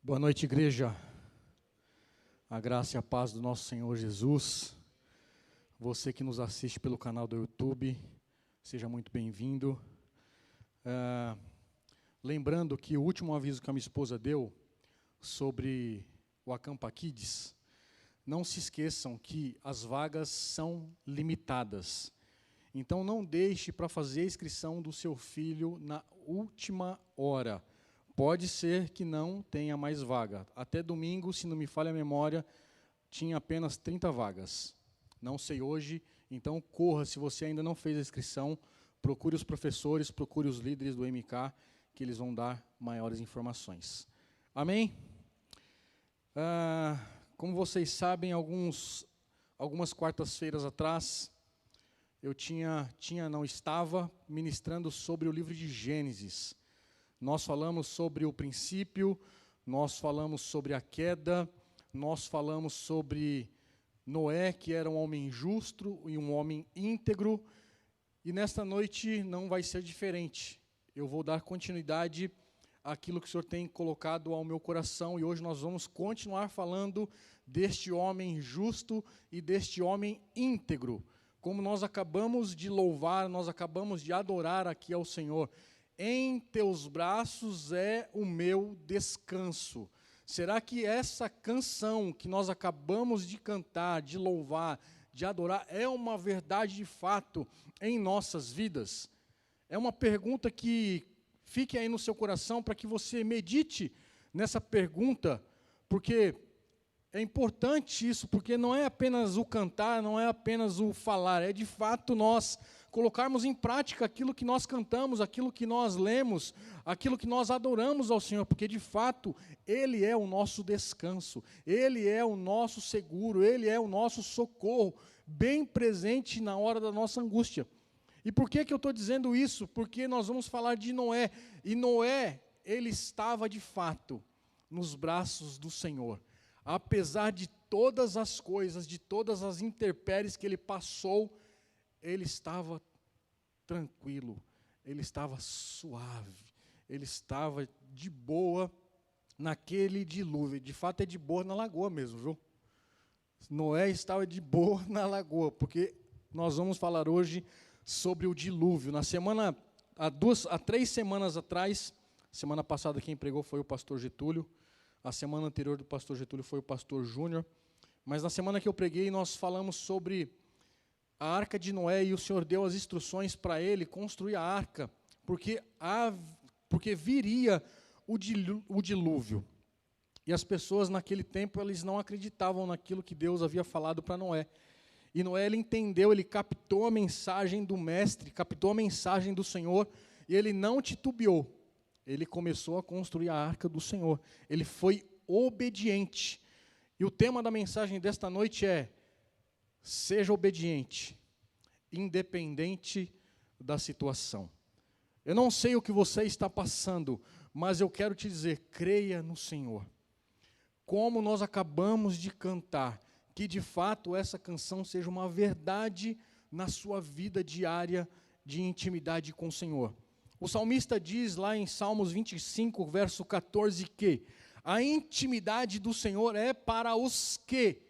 Boa noite, igreja. A graça e a paz do nosso Senhor Jesus. Você que nos assiste pelo canal do YouTube, seja muito bem-vindo. Lembrando que o último aviso que a minha esposa deu sobre o Acampa Kids, não se esqueçam que as vagas são limitadas. Então não deixe para fazer a inscrição do seu filho na última hora. Pode ser que não tenha mais vaga. Até domingo, se não me falha a memória, tinha apenas 30 vagas. Não sei hoje, então corra, se você ainda não fez a inscrição, procure os professores, procure os líderes do MK, que eles vão dar maiores informações. Amém? Como vocês sabem, algumas quartas-feiras atrás, eu estava ministrando sobre o livro de Gênesis. Nós falamos sobre o princípio, nós falamos sobre a queda, nós falamos sobre Noé, que era um homem justo e um homem íntegro, e nesta noite não vai ser diferente. Eu vou dar continuidade àquilo que o Senhor tem colocado ao meu coração, e hoje nós vamos continuar falando deste homem justo e deste homem íntegro. Como nós acabamos de louvar, nós acabamos de adorar aqui ao Senhor. Em teus braços é o meu descanso. Será que essa canção que nós acabamos de cantar, de louvar, de adorar, é uma verdade de fato em nossas vidas? É uma pergunta que fique aí no seu coração para que você medite nessa pergunta, porque é importante isso, porque não é apenas o cantar, não é apenas o falar, é de fato nós colocarmos em prática aquilo que nós cantamos, aquilo que nós lemos, aquilo que nós adoramos ao Senhor, porque de fato Ele é o nosso descanso, Ele é o nosso seguro, Ele é o nosso socorro, bem presente na hora da nossa angústia. E por que eu estou dizendo isso? Porque nós vamos falar de Noé, e Noé, ele estava de fato nos braços do Senhor. Apesar de todas as coisas, de todas as intempéries que ele passou, ele estava tranquilo, ele estava suave, ele estava de boa naquele dilúvio. De fato é de boa na lagoa mesmo, viu? Noé estava de boa na lagoa, porque nós vamos falar hoje sobre o dilúvio. Há 3 semanas atrás, semana passada quem pregou foi o pastor Getúlio, a semana anterior do pastor Getúlio foi o pastor Júnior, mas na semana que eu preguei nós falamos sobre a arca de Noé, e o Senhor deu as instruções para ele construir a arca, porque viria o dilúvio. E as pessoas naquele tempo, eles não acreditavam naquilo que Deus havia falado para Noé. E Noé, ele entendeu, ele captou a mensagem do mestre, captou a mensagem do Senhor, e ele não titubeou. Ele começou a construir a arca do Senhor. Ele foi obediente. E o tema da mensagem desta noite é: seja obediente, independente da situação. Eu não sei o que você está passando, mas eu quero te dizer, creia no Senhor. Como nós acabamos de cantar, que de fato essa canção seja uma verdade na sua vida diária de intimidade com o Senhor. O salmista diz lá em Salmos 25, verso 14, que a intimidade do Senhor é para os que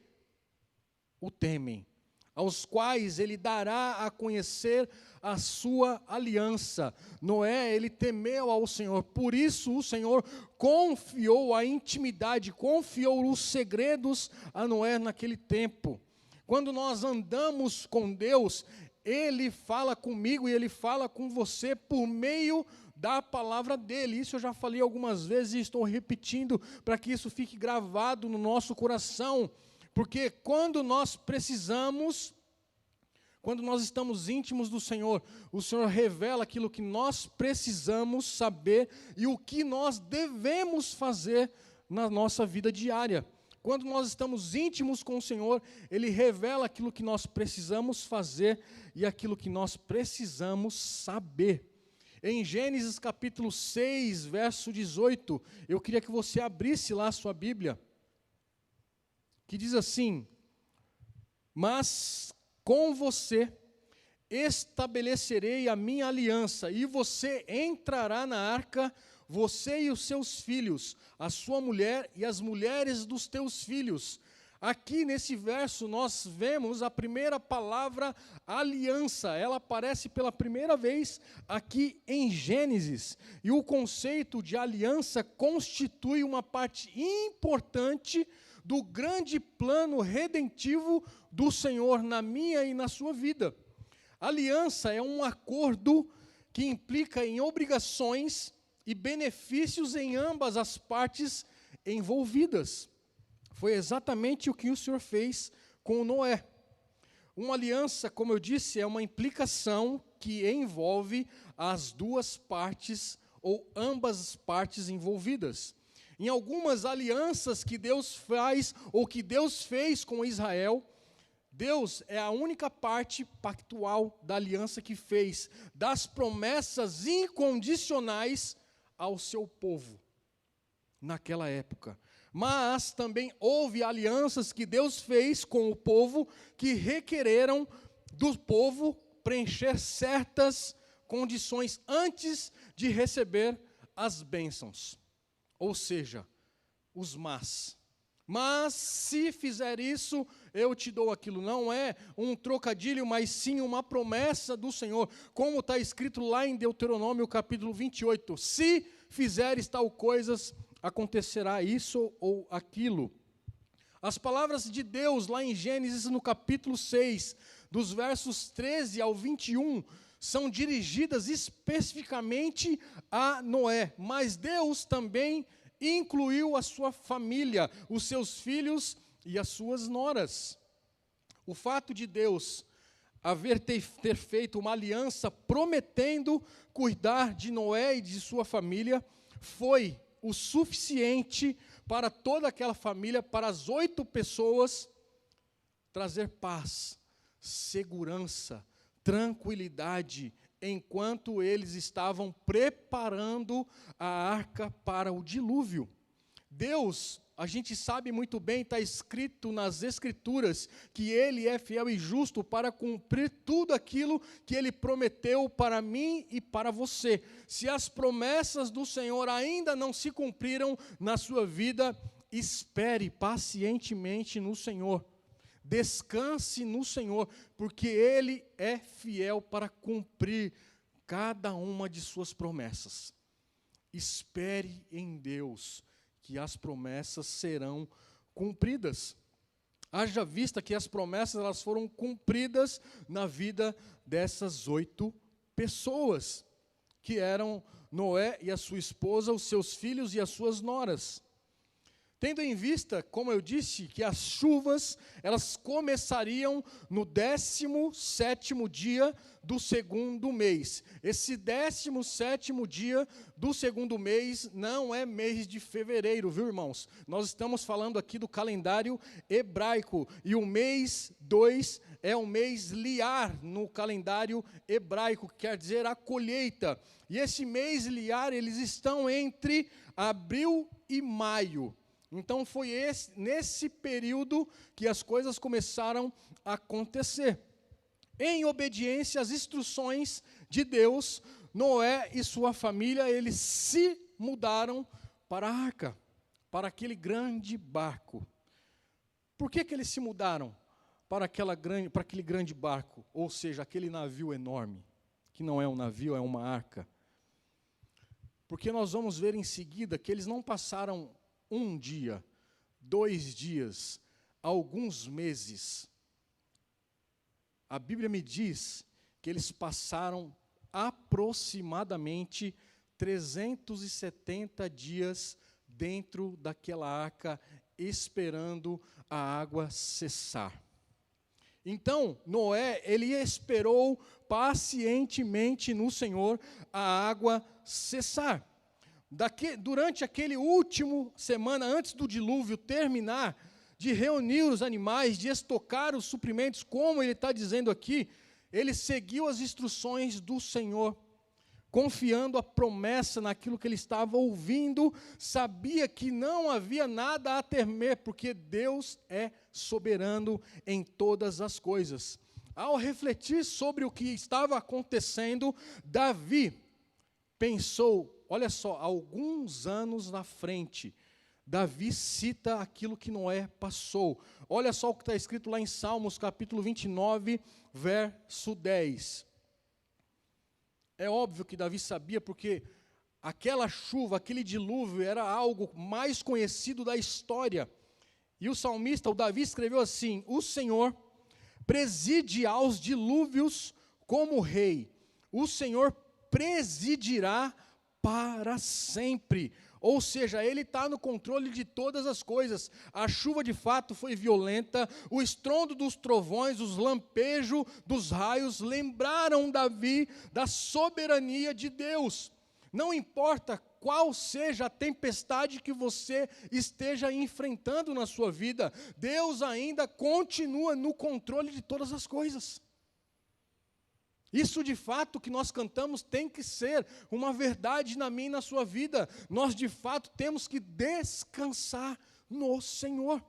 o temem, aos quais Ele dará a conhecer a sua aliança. Noé, ele temeu ao Senhor, por isso o Senhor confiou a intimidade, confiou os segredos a Noé naquele tempo. Quando nós andamos com Deus, Ele fala comigo e Ele fala com você por meio da palavra dEle. Isso eu já falei algumas vezes e estou repetindo para que isso fique gravado no nosso coração. Porque quando nós precisamos, quando nós estamos íntimos do Senhor, o Senhor revela aquilo que nós precisamos saber e o que nós devemos fazer na nossa vida diária. Quando nós estamos íntimos com o Senhor, Ele revela aquilo que nós precisamos fazer e aquilo que nós precisamos saber. Em Gênesis capítulo 6, verso 18, eu queria que você abrisse lá a sua Bíblia, que diz assim: mas com você estabelecerei a minha aliança, e você entrará na arca, você e os seus filhos, a sua mulher e as mulheres dos teus filhos. Aqui nesse verso nós vemos a primeira palavra aliança, ela aparece pela primeira vez aqui em Gênesis, e o conceito de aliança constitui uma parte importante do grande plano redentivo do Senhor na minha e na sua vida. Aliança é um acordo que implica em obrigações e benefícios em ambas as partes envolvidas. Foi exatamente o que o Senhor fez com Noé. Uma aliança, como eu disse, é uma implicação que envolve as duas partes ou ambas as partes envolvidas. Em algumas alianças que Deus faz ou que Deus fez com Israel, Deus é a única parte pactual da aliança que fez, das promessas incondicionais ao seu povo naquela época. Mas também houve alianças que Deus fez com o povo que requereram do povo preencher certas condições antes de receber as bênçãos. Ou seja, os mas. Mas se fizer isso, eu te dou aquilo. Não é um trocadilho, mas sim uma promessa do Senhor. Como está escrito lá em Deuteronômio capítulo 28. Se fizeres tal coisas, acontecerá isso ou aquilo. As palavras de Deus lá em Gênesis no capítulo 6, dos versos 13 ao 21, são dirigidas especificamente a Noé, mas Deus também incluiu a sua família, os seus filhos e as suas noras. O fato de Deus ter feito uma aliança prometendo cuidar de Noé e de sua família foi o suficiente para toda aquela família, para as 8 pessoas, trazer paz, segurança, tranquilidade, enquanto eles estavam preparando a arca para o dilúvio. Deus, a gente sabe muito bem, está escrito nas Escrituras, que Ele é fiel e justo para cumprir tudo aquilo que Ele prometeu para mim e para você. Se as promessas do Senhor ainda não se cumpriram na sua vida, espere pacientemente no Senhor. Descanse no Senhor, porque Ele é fiel para cumprir cada uma de suas promessas. Espere em Deus, que as promessas serão cumpridas. Haja vista que as promessas elas foram cumpridas na vida dessas 8 pessoas, que eram Noé e a sua esposa, os seus filhos e as suas noras. Tendo em vista, como eu disse, que as chuvas, elas começariam no 17º dia do segundo mês. Esse 17º dia do segundo mês não é mês de fevereiro, viu, irmãos? Nós estamos falando aqui do calendário hebraico, e o mês 2 é o mês liar no calendário hebraico, que quer dizer a colheita. E esse mês liar, eles estão entre abril e maio. Então foi nesse período que as coisas começaram a acontecer. Em obediência às instruções de Deus, Noé e sua família, eles se mudaram para a arca, para aquele grande barco. Por que eles se mudaram para aquele grande barco? Ou seja, aquele navio enorme, que não é um navio, é uma arca. Porque nós vamos ver em seguida que eles não passaram 1 dia, 2 dias, alguns meses. A Bíblia me diz que eles passaram aproximadamente 370 dias dentro daquela arca, esperando a água cessar. Então, Noé, ele esperou pacientemente no Senhor a água cessar. Durante aquele último semana, antes do dilúvio terminar, de reunir os animais, de estocar os suprimentos, como ele está dizendo aqui, ele seguiu as instruções do Senhor, confiando a promessa naquilo que ele estava ouvindo, sabia que não havia nada a temer, porque Deus é soberano em todas as coisas. Ao refletir sobre o que estava acontecendo, Davi pensou: olha só, alguns anos na frente, Davi cita aquilo que Noé passou. Olha só o que está escrito lá em Salmos, capítulo 29, verso 10. É óbvio que Davi sabia, porque aquela chuva, aquele dilúvio, era algo mais conhecido da história. E o salmista, o Davi, escreveu assim: o Senhor preside aos dilúvios como rei. O Senhor presidirá para sempre. Ou seja, Ele está no controle de todas as coisas. A chuva de fato foi violenta, o estrondo dos trovões, os lampejos dos raios lembraram Davi da soberania de Deus. Não importa qual seja a tempestade que você esteja enfrentando na sua vida, Deus ainda continua no controle de todas as coisas. Isso de fato que nós cantamos tem que ser uma verdade na minha e na sua vida. Nós de fato temos que descansar no Senhor.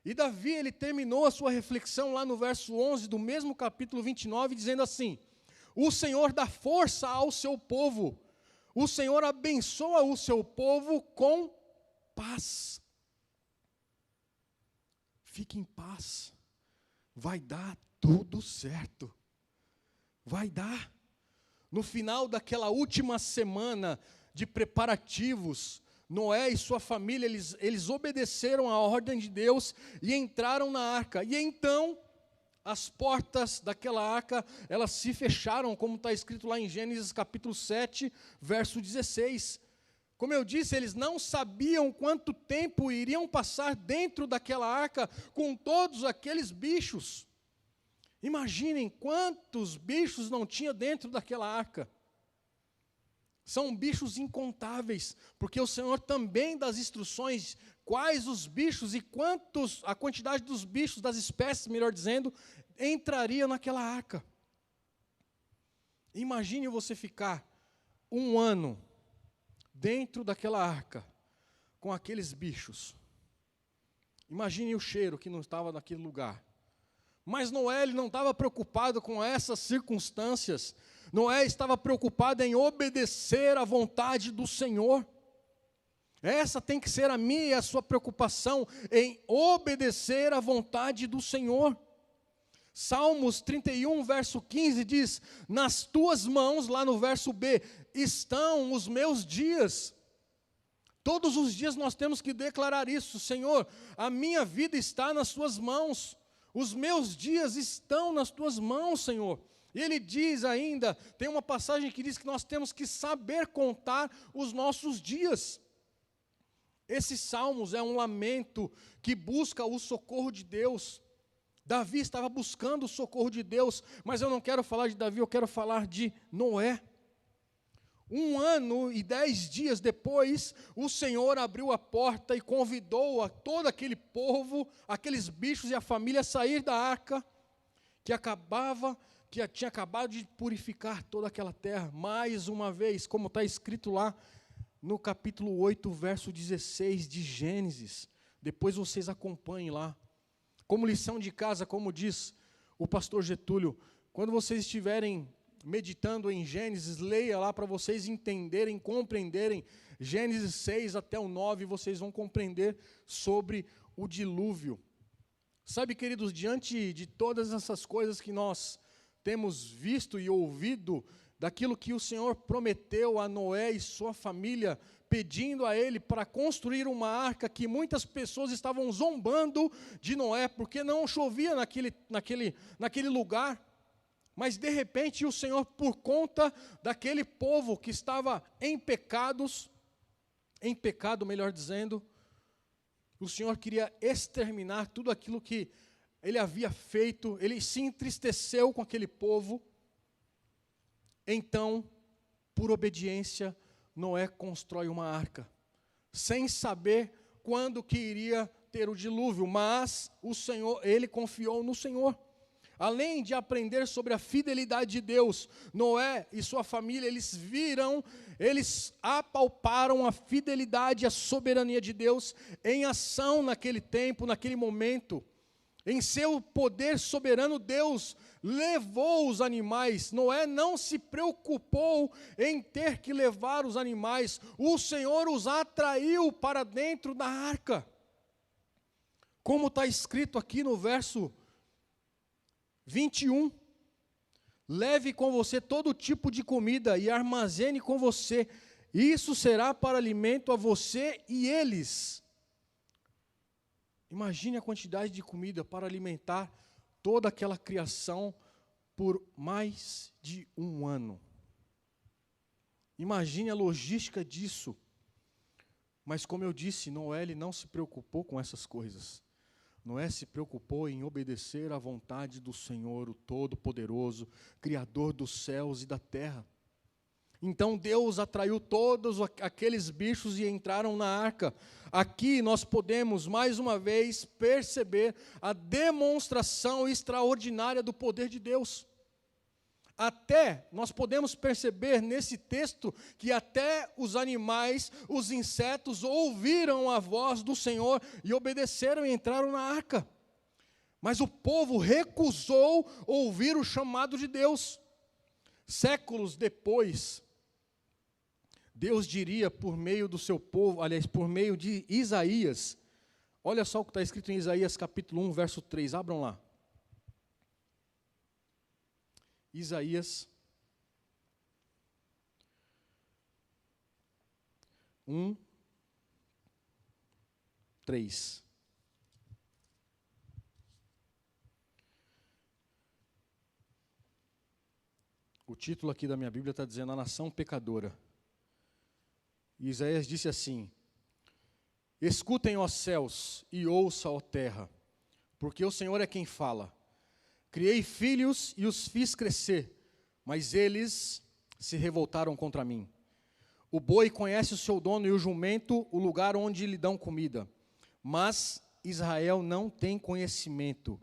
E Davi, ele terminou a sua reflexão lá no verso 11 do mesmo capítulo 29, dizendo assim: o Senhor dá força ao seu povo, o Senhor abençoa o seu povo com paz. Fique em paz, vai dar tudo certo. Vai dar. No final daquela última semana de preparativos, Noé e sua família, eles obedeceram à ordem de Deus e entraram na arca. E então, as portas daquela arca, elas se fecharam, como está escrito lá em Gênesis capítulo 7, verso 16. Como eu disse, eles não sabiam quanto tempo iriam passar dentro daquela arca com todos aqueles bichos. Imaginem quantos bichos não tinha dentro daquela arca. São bichos incontáveis, porque o Senhor também dá as instruções quais os bichos e a quantidade dos bichos, das espécies, melhor dizendo, entraria naquela arca. Imagine você ficar 1 ano dentro daquela arca com aqueles bichos. Imagine o cheiro que não estava naquele lugar. Mas Noé, ele não estava preocupado com essas circunstâncias. Noé estava preocupado em obedecer à vontade do Senhor. Essa tem que ser a minha e a sua preocupação, em obedecer à vontade do Senhor. Salmos 31, verso 15 diz: nas tuas mãos, lá no verso B, estão os meus dias. Todos os dias nós temos que declarar isso: Senhor, a minha vida está nas tuas mãos. Os meus dias estão nas tuas mãos, Senhor. E ele diz ainda, tem uma passagem que diz que nós temos que saber contar os nossos dias. Esse Salmos é um lamento que busca o socorro de Deus. Davi estava buscando o socorro de Deus, mas eu não quero falar de Davi, eu quero falar de Noé. 1 ano e 10 dias depois, o Senhor abriu a porta e convidou a todo aquele povo, aqueles bichos e a família a sair da arca, que tinha acabado de purificar toda aquela terra. Mais uma vez, como está escrito lá no capítulo 8, verso 16 de Gênesis. Depois vocês acompanhem lá. Como lição de casa, como diz o pastor Getúlio, quando vocês estiverem meditando em Gênesis, leia lá para vocês entenderem, compreenderem, Gênesis 6 até o 9, vocês vão compreender sobre o dilúvio. Sabe, queridos, diante de todas essas coisas que nós temos visto e ouvido, daquilo que o Senhor prometeu a Noé e sua família, pedindo a ele para construir uma arca, que muitas pessoas estavam zombando de Noé, porque não chovia naquele lugar. Mas de repente o Senhor, por conta daquele povo que estava em pecado, melhor dizendo, o Senhor queria exterminar tudo aquilo que ele havia feito, ele se entristeceu com aquele povo. Então, por obediência, Noé constrói uma arca, sem saber quando que iria ter o dilúvio, mas o Senhor, ele confiou no Senhor. Além de aprender sobre a fidelidade de Deus, Noé e sua família, eles apalparam a fidelidade e a soberania de Deus em ação naquele tempo, naquele momento. Em seu poder soberano, Deus levou os animais. Noé não se preocupou em ter que levar os animais. O Senhor os atraiu para dentro da arca. Como está escrito aqui no verso 21. Leve com você todo tipo de comida e armazene com você. Isso será para alimento a você e eles. Imagine a quantidade de comida para alimentar toda aquela criação por mais de um ano. Imagine a logística disso. Mas como eu disse, Noé ele não se preocupou com essas coisas. Noé se preocupou em obedecer à vontade do Senhor, o Todo-Poderoso, Criador dos céus e da terra. Então Deus atraiu todos aqueles bichos e entraram na arca. Aqui nós podemos, mais uma vez, perceber a demonstração extraordinária do poder de Deus. Até, nós podemos perceber nesse texto, que até os animais, os insetos, ouviram a voz do Senhor e obedeceram e entraram na arca. Mas o povo recusou ouvir o chamado de Deus. Séculos depois, Deus diria por meio do seu povo, aliás, por meio de Isaías, olha só o que está escrito em Isaías capítulo 1, verso 3, abram lá. Isaías 1, 3. O título aqui da minha Bíblia está dizendo a nação pecadora. E Isaías disse assim: escutem, ó céus, e ouça, ó terra, porque o Senhor é quem fala. Criei filhos e os fiz crescer, mas eles se revoltaram contra mim. O boi conhece o seu dono e o jumento o lugar onde lhe dão comida. Mas Israel não tem conhecimento,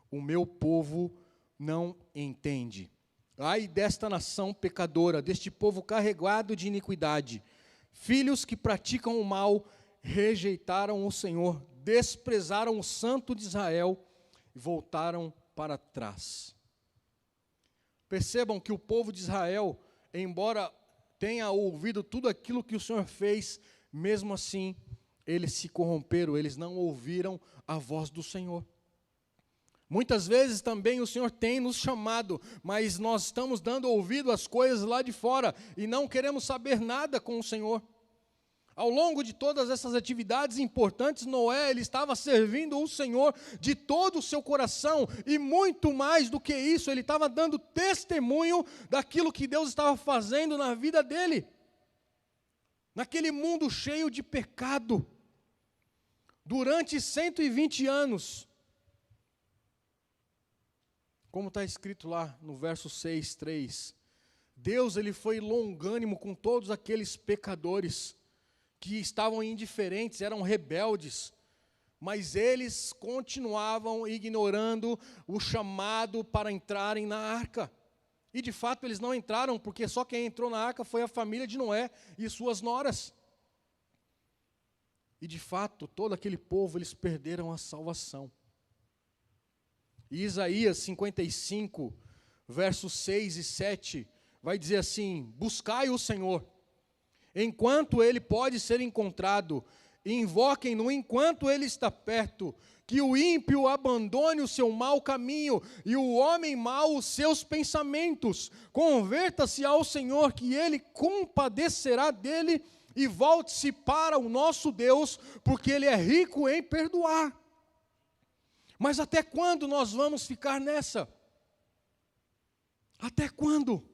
o meu povo não entende. Ai desta nação pecadora, deste povo carregado de iniquidade. Filhos que praticam o mal, rejeitaram o Senhor, desprezaram o Santo de Israel e voltaram para trás. Percebam que o povo de Israel, embora tenha ouvido tudo aquilo que o Senhor fez, mesmo assim, eles se corromperam, eles não ouviram a voz do Senhor. Muitas vezes também o Senhor tem nos chamado, mas nós estamos dando ouvido às coisas lá de fora e não queremos saber nada com o Senhor. Ao longo de todas essas atividades importantes, Noé ele estava servindo o Senhor de todo o seu coração, e muito mais do que isso, ele estava dando testemunho daquilo que Deus estava fazendo na vida dele, naquele mundo cheio de pecado. Durante 120 anos, como está escrito lá no verso 6, 3, Deus ele foi longânimo com todos aqueles pecadores que estavam indiferentes, eram rebeldes, mas eles continuavam ignorando o chamado para entrarem na arca. E de fato eles não entraram, porque só quem entrou na arca foi a família de Noé e suas noras. E de fato, todo aquele povo, eles perderam a salvação. E Isaías 55, versos 6 e 7, vai dizer assim: buscai o Senhor, enquanto Ele pode ser encontrado, invoquem-no enquanto Ele está perto, que o ímpio abandone o seu mau caminho, e o homem mau os seus pensamentos. Converta-se ao Senhor, que Ele compadecerá dele, e volte-se para o nosso Deus, porque Ele é rico em perdoar. Mas até quando nós vamos ficar nessa? Até quando?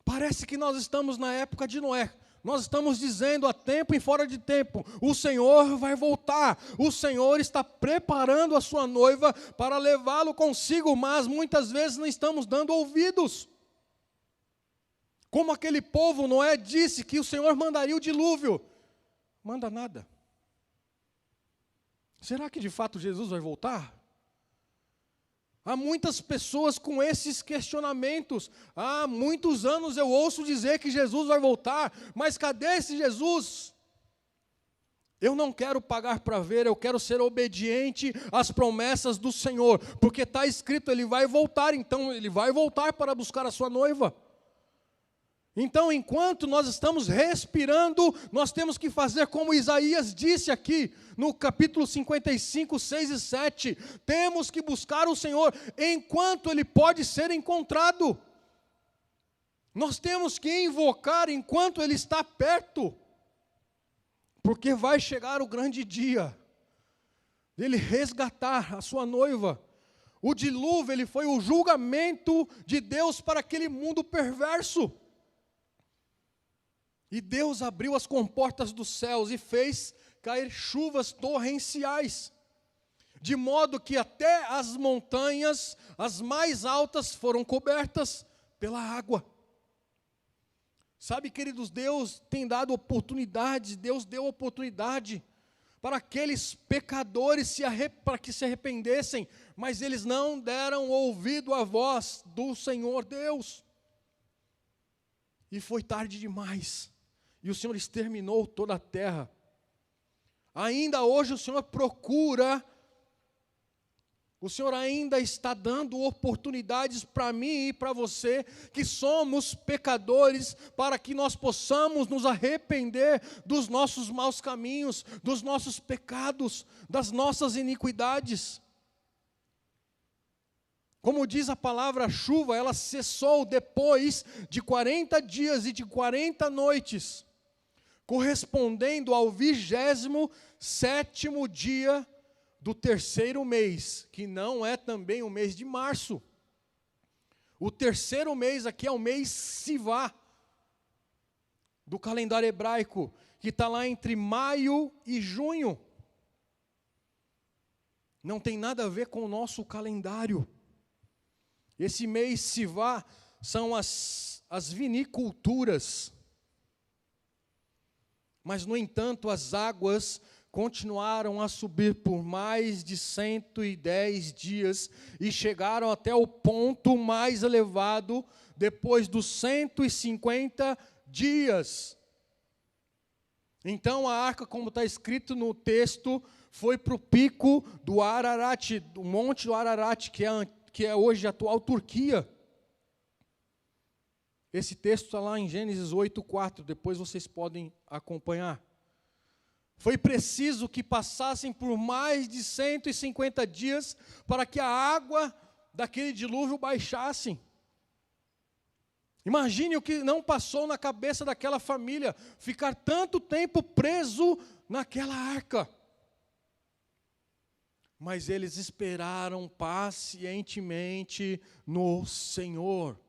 Parece que nós estamos na época de Noé. Nós estamos dizendo a tempo e fora de tempo: o Senhor vai voltar, o Senhor está preparando a sua noiva para levá-lo consigo, mas muitas vezes não estamos dando ouvidos. Como aquele povo, Noé disse que o Senhor mandaria o dilúvio. Manda nada. Será que de fato Jesus vai voltar? Há muitas pessoas com esses questionamentos. Há muitos anos eu ouço dizer que Jesus vai voltar, mas cadê esse Jesus? Eu não quero pagar para ver, eu quero ser obediente às promessas do Senhor, porque está escrito, Ele vai voltar, então Ele vai voltar para buscar a sua noiva. Então, enquanto nós estamos respirando, nós temos que fazer como Isaías disse aqui, no capítulo 55, 6 e 7, temos que buscar o Senhor, enquanto Ele pode ser encontrado. Nós temos que invocar enquanto Ele está perto. Porque vai chegar o grande dia dele resgatar a sua noiva. O dilúvio, ele foi o julgamento de Deus para aquele mundo perverso. E Deus abriu as comportas dos céus e fez cair chuvas torrenciais, de modo que até as montanhas, as mais altas, foram cobertas pela água. Sabe, queridos, Deus tem dado oportunidades, Deus deu oportunidade para aqueles pecadores para que se arrependessem, mas eles não deram ouvido à voz do Senhor Deus. E foi tarde demais, e o Senhor exterminou toda a terra. Ainda hoje o Senhor procura, o Senhor ainda está dando oportunidades para mim e para você, que somos pecadores, para que nós possamos nos arrepender dos nossos maus caminhos, dos nossos pecados, das nossas iniquidades. Como diz a palavra, a chuva, ela cessou depois de 40 dias e de 40 noites, correspondendo ao 27º dia do terceiro mês, que não é também o mês de março. O terceiro mês aqui é o mês Sivá, do calendário hebraico, que está lá entre maio e junho. Não tem nada a ver com o nosso calendário. Esse mês Sivá são as viniculturas. Mas, no entanto, as águas continuaram a subir por mais de 110 dias e chegaram até o ponto mais elevado depois dos 150 dias. Então a arca, como está escrito no texto, foi para o pico do Ararat, do monte do Ararat, que é hoje a atual Turquia. Esse texto está lá em Gênesis 8:4, depois vocês podem acompanhar. Foi preciso que passassem por mais de 150 dias para que a água daquele dilúvio baixasse. Imagine o que não passou na cabeça daquela família, ficar tanto tempo preso naquela arca. Mas eles esperaram pacientemente no Senhor.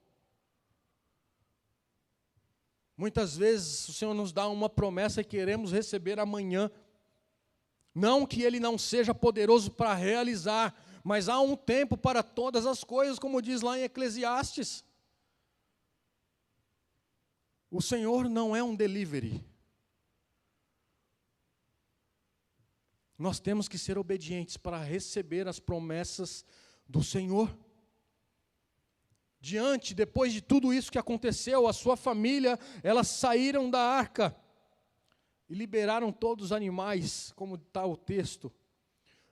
Muitas vezes o Senhor nos dá uma promessa e queremos receber amanhã. Não que Ele não seja poderoso para realizar, mas há um tempo para todas as coisas, como diz lá em Eclesiastes. O Senhor não é um delivery. Nós temos que ser obedientes para receber as promessas do Senhor. Depois de tudo isso que aconteceu, a sua família, elas saíram da arca e liberaram todos os animais, como está o texto.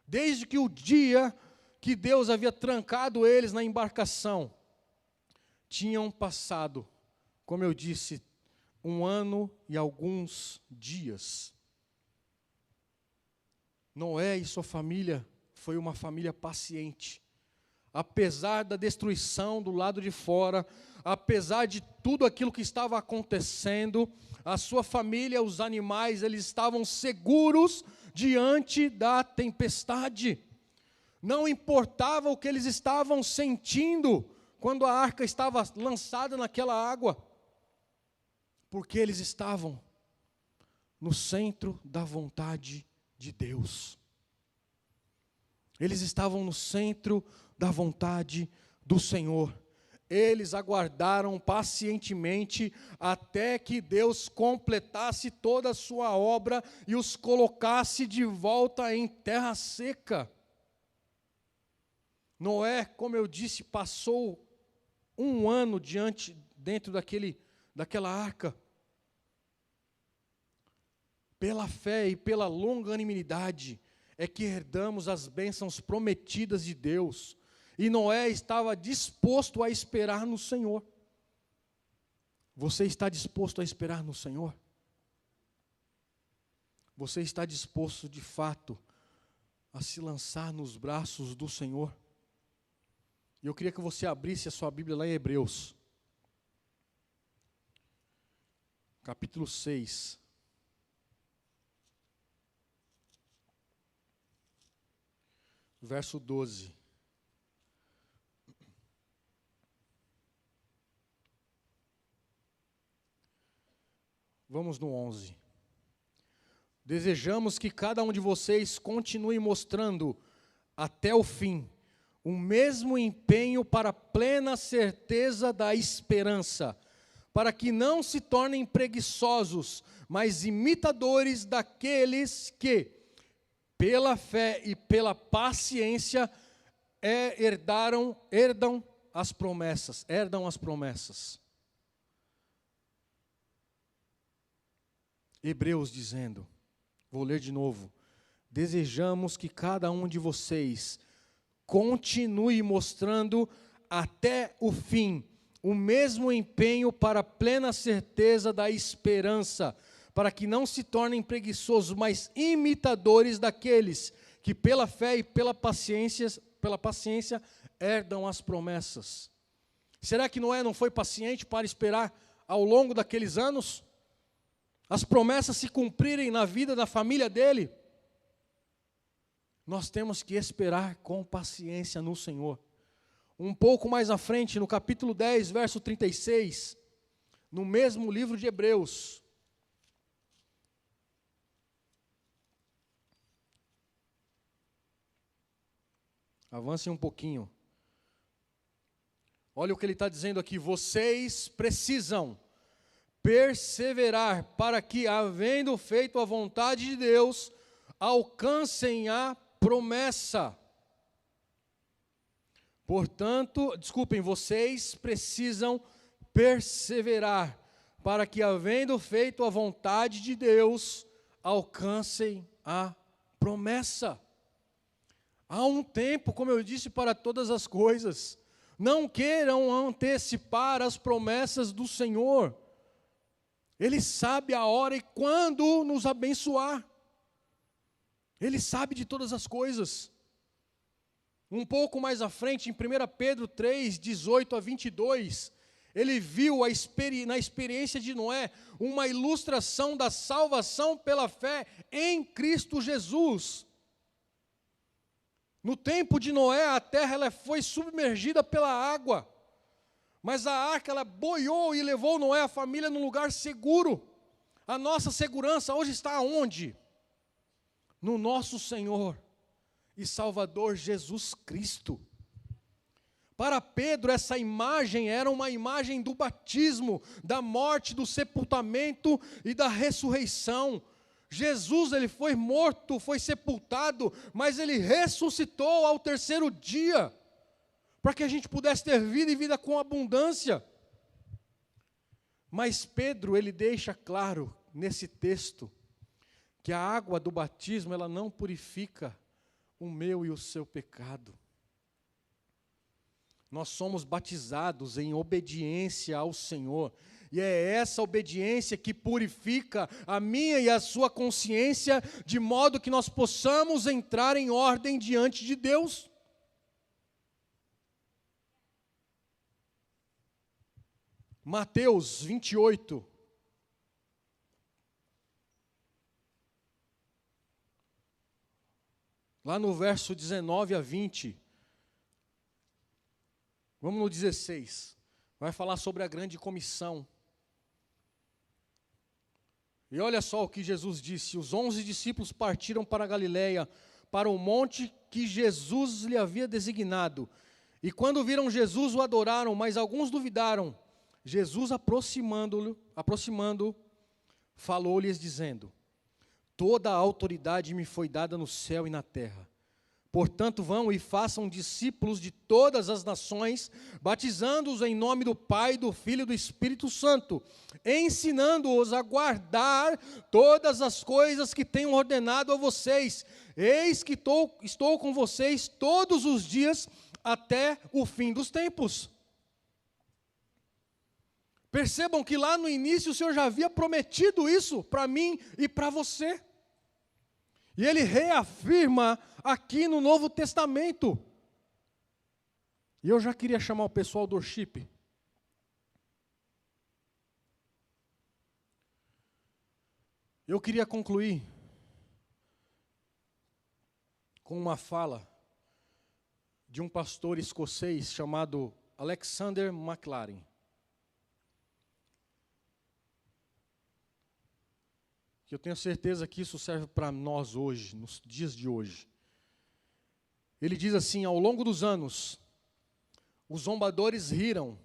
Desde que o dia que Deus havia trancado eles na embarcação, tinham passado, como eu disse, 1 ano e alguns dias. Noé e sua família foi uma família paciente. Apesar da destruição do lado de fora, apesar de tudo aquilo que estava acontecendo, a sua família, os animais, eles estavam seguros diante da tempestade. Não importava o que eles estavam sentindo quando a arca estava lançada naquela água, porque eles estavam no centro da vontade de Deus. Eles estavam no centro da vontade do Senhor. Eles aguardaram pacientemente até que Deus completasse toda a sua obra e os colocasse de volta em terra seca. Noé, como eu disse, passou 1 ano dentro daquela arca. Pela fé e pela longanimidade é que herdamos as bênçãos prometidas de Deus. E Noé estava disposto a esperar no Senhor. Você está disposto a esperar no Senhor? Você está disposto, de fato, a se lançar nos braços do Senhor? E eu queria que você abrisse a sua Bíblia lá em Hebreus, capítulo 6. Verso 12. Vamos no 11. Desejamos que cada um de vocês continue mostrando até o fim o mesmo empenho para a plena certeza da esperança, para que não se tornem preguiçosos, mas imitadores daqueles que, pela fé e pela paciência, herdam as promessas. Hebreus dizendo, vou ler de novo: desejamos que cada um de vocês continue mostrando até o fim o mesmo empenho para a plena certeza da esperança, para que não se tornem preguiçosos, mas imitadores daqueles que pela fé e pela paciência herdam as promessas. Será que Noé não foi paciente para esperar ao longo daqueles anos as promessas se cumprirem na vida da família dele? Nós temos que esperar com paciência no Senhor. Um pouco mais à frente, no capítulo 10, verso 36, no mesmo livro de Hebreus, avance um pouquinho. Olha o que ele está dizendo aqui: vocês precisam perseverar para que, havendo feito a vontade de Deus, alcancem a promessa. Portanto, vocês precisam perseverar para que, havendo feito a vontade de Deus, alcancem a promessa. Há um tempo, como eu disse, para todas as coisas. Não queiram antecipar as promessas do Senhor. Ele sabe a hora e quando nos abençoar. Ele sabe de todas as coisas. Um pouco mais à frente, em 1 Pedro 3, 18 a 22, ele viu na experiência de Noé uma ilustração da salvação pela fé em Cristo Jesus. No tempo de Noé, a terra ela foi submergida pela água, mas a arca ela boiou e levou Noé e a família num lugar seguro. A nossa segurança hoje está aonde? No nosso Senhor e Salvador Jesus Cristo. Para Pedro, essa imagem era uma imagem do batismo, da morte, do sepultamento e da ressurreição. Jesus, ele foi morto, foi sepultado, mas ele ressuscitou ao terceiro dia, para que a gente pudesse ter vida e vida com abundância. Mas Pedro, ele deixa claro nesse texto, que a água do batismo, ela não purifica o meu e o seu pecado. Nós somos batizados em obediência ao Senhor, e é essa obediência que purifica a minha e a sua consciência, de modo que nós possamos entrar em ordem diante de Deus. Mateus 28. Lá no verso 19 a 20. Vamos no 16. Vai falar sobre a grande comissão. E olha só o que Jesus disse: os 11 discípulos partiram para a Galileia, para o monte que Jesus lhe havia designado. E quando viram Jesus, o adoraram, mas alguns duvidaram. Jesus, aproximando, falou-lhes dizendo: toda a autoridade me foi dada no céu e na terra. Portanto, vão e façam discípulos de todas as nações, batizando-os em nome do Pai, do Filho e do Espírito Santo, ensinando-os a guardar todas as coisas que tenho ordenado a vocês. Eis que estou com vocês todos os dias até o fim dos tempos. Percebam que lá no início o Senhor já havia prometido isso para mim e para você. E Ele reafirma aqui no Novo Testamento. E eu já queria chamar o pessoal do worship. Eu queria concluir com uma fala de um pastor escocês chamado Alexander MacLaren. Que eu tenho certeza que isso serve para nós hoje, nos dias de hoje. Ele diz assim: ao longo dos anos, os zombadores riram,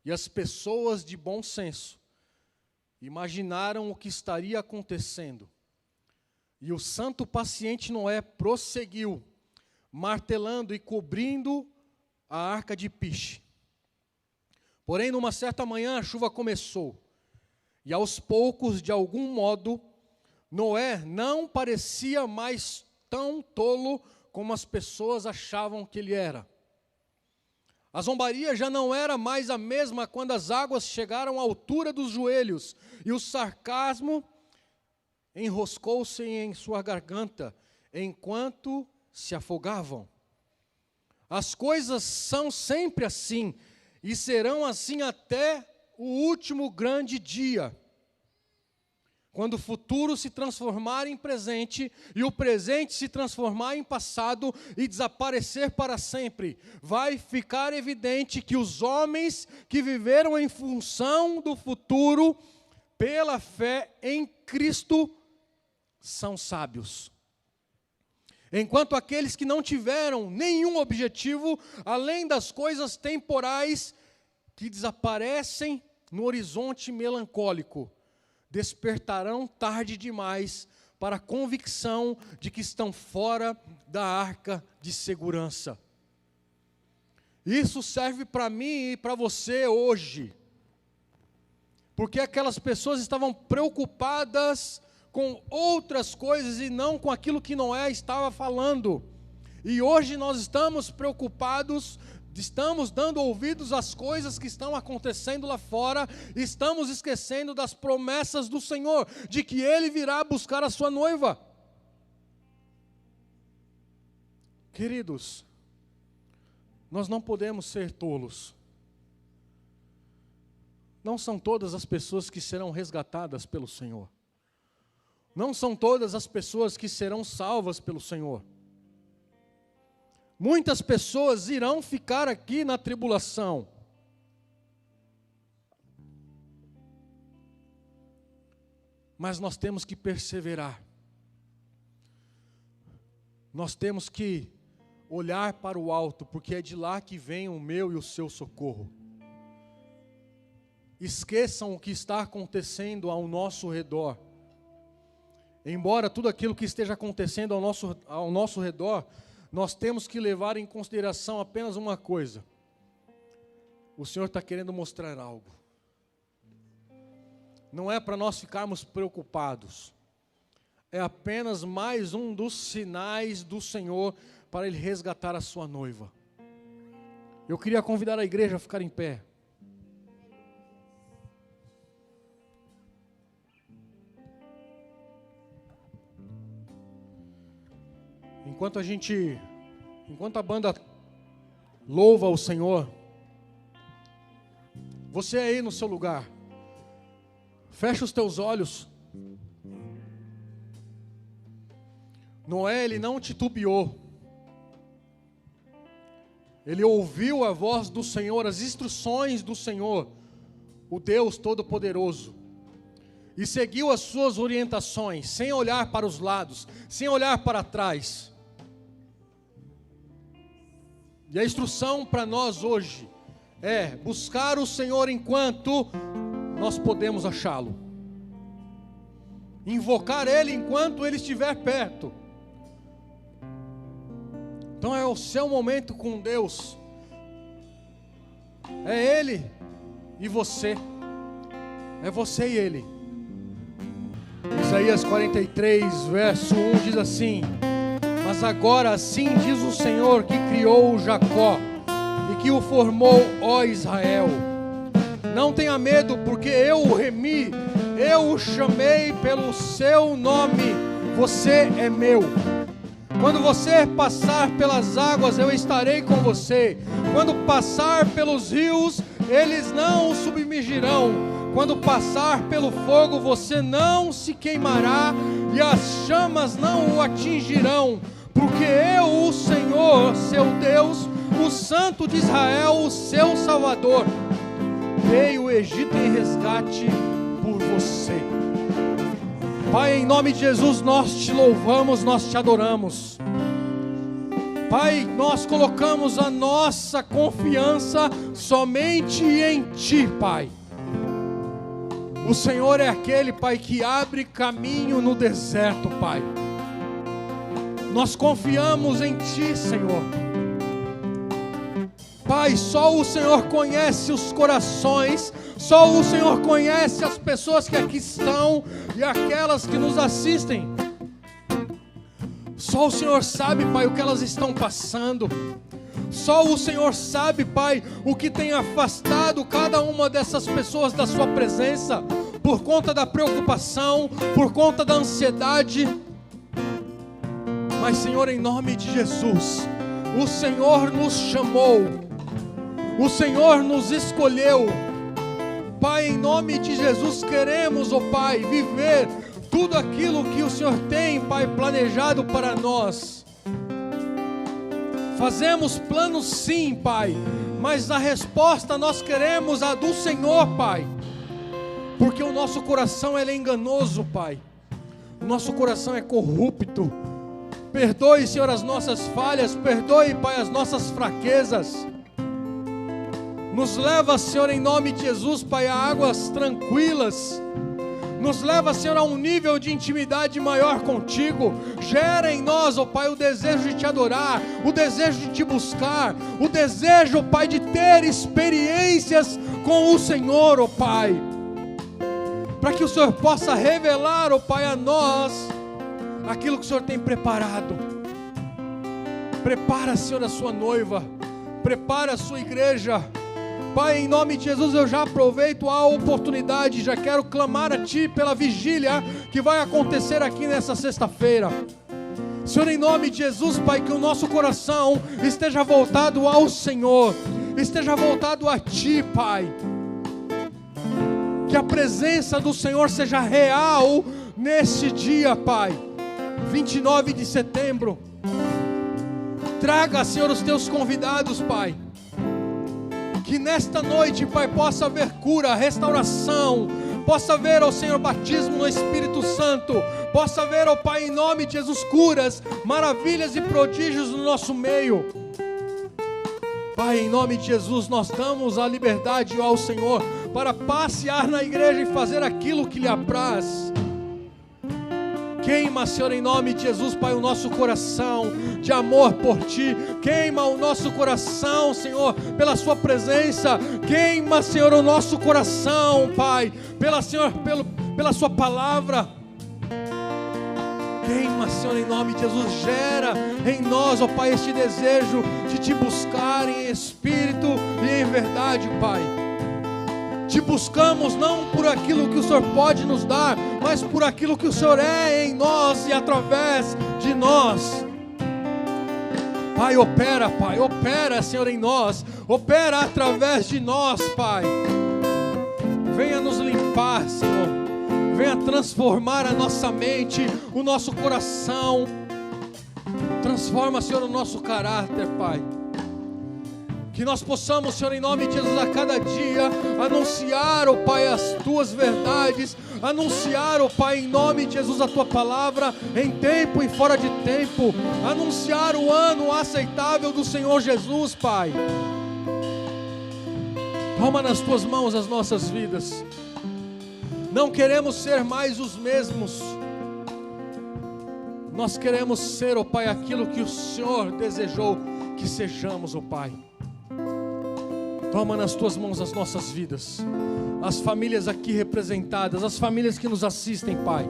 e as pessoas de bom senso imaginaram o que estaria acontecendo. E o santo paciente Noé prosseguiu, martelando e cobrindo a arca de piche. Porém, numa certa manhã, a chuva começou. E aos poucos, de algum modo, Noé não parecia mais tão tolo como as pessoas achavam que ele era. A zombaria já não era mais a mesma quando as águas chegaram à altura dos joelhos, e o sarcasmo enroscou-se em sua garganta, enquanto se afogavam. As coisas são sempre assim, e serão assim até o último grande dia, quando o futuro se transformar em presente e o presente se transformar em passado e desaparecer para sempre, vai ficar evidente que os homens que viveram em função do futuro, pela fé em Cristo, são sábios. Enquanto aqueles que não tiveram nenhum objetivo, além das coisas temporais, que desaparecem no horizonte melancólico, despertarão tarde demais para a convicção de que estão fora da arca de segurança. Isso serve para mim e para você hoje, porque aquelas pessoas estavam preocupadas com outras coisas e não com aquilo que Noé estava falando. E hoje nós estamos preocupados, estamos dando ouvidos às coisas que estão acontecendo lá fora, estamos esquecendo das promessas do Senhor, de que Ele virá buscar a sua noiva. Queridos, nós não podemos ser tolos. Não são todas as pessoas que serão resgatadas pelo Senhor. Não são todas as pessoas que serão salvas pelo Senhor. Muitas pessoas irão ficar aqui na tribulação. Mas nós temos que perseverar. Nós temos que olhar para o alto, porque é de lá que vem o meu e o seu socorro. Esqueçam o que está acontecendo ao nosso redor. Embora tudo aquilo que esteja acontecendo ao nosso redor, nós temos que levar em consideração apenas uma coisa. O Senhor está querendo mostrar algo. Não é para nós ficarmos preocupados. É apenas mais um dos sinais do Senhor para Ele resgatar a sua noiva. Eu queria convidar a igreja a ficar em pé. Enquanto a banda louva o Senhor, você aí no seu lugar, fecha os teus olhos. Noé, ele não titubeou. Ele ouviu a voz do Senhor, as instruções do Senhor, o Deus Todo-Poderoso, e seguiu as suas orientações, sem olhar para os lados, sem olhar para trás. E a instrução para nós hoje é buscar o Senhor enquanto nós podemos achá-lo. Invocar Ele enquanto Ele estiver perto. Então é o seu momento com Deus. É Ele e você. É você e Ele. Isaías 43, verso 1 diz assim: mas agora assim diz o Senhor que criou Jacó e que o formou, ó Israel: não tenha medo, porque eu o remi, eu o chamei pelo seu nome, você é meu. Quando você passar pelas águas, eu estarei com você. Quando passar pelos rios, eles não o submergirão. Quando passar pelo fogo, você não se queimará, e as chamas não o atingirão. Porque eu, o Senhor, seu Deus, o Santo de Israel, o seu Salvador, dei o Egito em resgate por você. Pai, em nome de Jesus, nós te louvamos, nós te adoramos. Pai, nós colocamos a nossa confiança somente em Ti, Pai. O Senhor é aquele, Pai, que abre caminho no deserto, Pai. Nós confiamos em Ti, Senhor. Pai, só o Senhor conhece os corações, só o Senhor conhece as pessoas que aqui estão e aquelas que nos assistem. Só o Senhor sabe, Pai, o que elas estão passando. Só o Senhor sabe, Pai, o que tem afastado cada uma dessas pessoas da Sua presença, por conta da preocupação, por conta da ansiedade. Mas, Senhor, em nome de Jesus, o Senhor nos chamou, o Senhor nos escolheu. Pai, em nome de Jesus, queremos, ó Pai, viver tudo aquilo que o Senhor tem, Pai, planejado para nós. Fazemos planos sim, Pai, mas a resposta nós queremos a do Senhor, Pai. Porque o nosso coração ele é enganoso, Pai. O nosso coração é corrupto. Perdoe, Senhor, as nossas falhas, perdoe, Pai, as nossas fraquezas. Nos leva, Senhor, em nome de Jesus, Pai, a águas tranquilas. Nos leva, Senhor, a um nível de intimidade maior contigo. Gera em nós, ó Pai, o desejo de te adorar, o desejo de te buscar, o desejo, ó Pai, de ter experiências com o Senhor, ó Pai. Para que o Senhor possa revelar, ó Pai, a nós aquilo que o Senhor tem preparado. Prepara, Senhor, a sua noiva, prepara a sua igreja. Pai, em nome de Jesus, eu já aproveito a oportunidade, já quero clamar a Ti pela vigília que vai acontecer aqui nessa sexta-feira. Senhor, em nome de Jesus, Pai, que o nosso coração esteja voltado ao Senhor, esteja voltado a Ti, Pai. Que a presença do Senhor seja real nesse dia, Pai, 29 de setembro. Traga, Senhor, os Teus convidados, Pai. Que nesta noite, Pai, possa haver cura, restauração, possa haver, ó Senhor, batismo no Espírito Santo, possa haver, ó Pai, em nome de Jesus, curas, maravilhas e prodígios no nosso meio. Pai, em nome de Jesus, nós damos a liberdade ao Senhor para passear na igreja e fazer aquilo que lhe apraz. Queima, Senhor, em nome de Jesus, Pai, o nosso coração de amor por Ti. Queima o nosso coração, Senhor, pela Sua presença. Queima, Senhor, o nosso coração, Pai, pela Sua palavra. Queima, Senhor, em nome de Jesus. Gera em nós, ó Pai, este desejo de Te buscar em espírito e em verdade, Pai. Te buscamos não por aquilo que o Senhor pode nos dar, mas por aquilo que o Senhor é em nós e através de nós. Pai, opera, Senhor, em nós, opera através de nós, Pai. Venha nos limpar, Senhor, venha transformar a nossa mente, o nosso coração. Transforma, Senhor, o nosso caráter, Pai. Que nós possamos, Senhor, em nome de Jesus, a cada dia anunciar, ó Pai, as Tuas verdades, anunciar, ó Pai, em nome de Jesus, a Tua palavra em tempo e fora de tempo, anunciar o ano aceitável do Senhor Jesus, Pai. Toma nas Tuas mãos as nossas vidas. Não queremos ser mais os mesmos. Nós queremos ser, ó Pai, aquilo que o Senhor desejou que sejamos, ó Pai. Toma nas Tuas mãos as nossas vidas, as famílias aqui representadas, as famílias que nos assistem, Pai.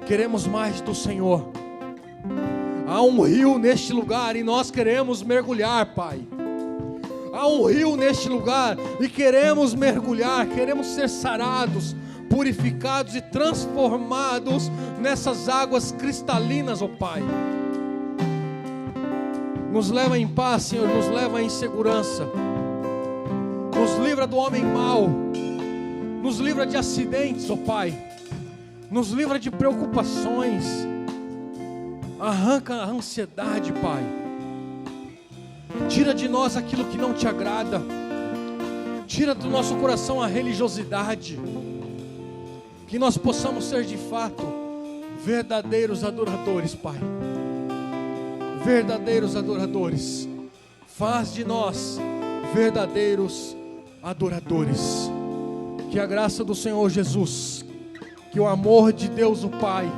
Queremos mais do Senhor. Há um rio neste lugar e nós queremos mergulhar, Pai. Há um rio neste lugar e queremos mergulhar, queremos ser sarados, purificados e transformados nessas águas cristalinas, ó Pai. Nos leva em paz, Senhor, nos leva em segurança. Nos livra do homem mau, nos livra de acidentes, ó Pai. Nos livra de preocupações. Arranca a ansiedade, Pai. Tira de nós aquilo que não te agrada. Tira do nosso coração a religiosidade. Que nós possamos ser de fato verdadeiros adoradores, Pai. Verdadeiros adoradores. Faz de nós verdadeiros adoradores. Que a graça do Senhor Jesus, que o amor de Deus o Pai,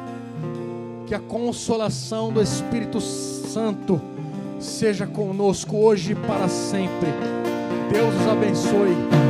que a consolação do Espírito Santo seja conosco hoje e para sempre. Deus os abençoe.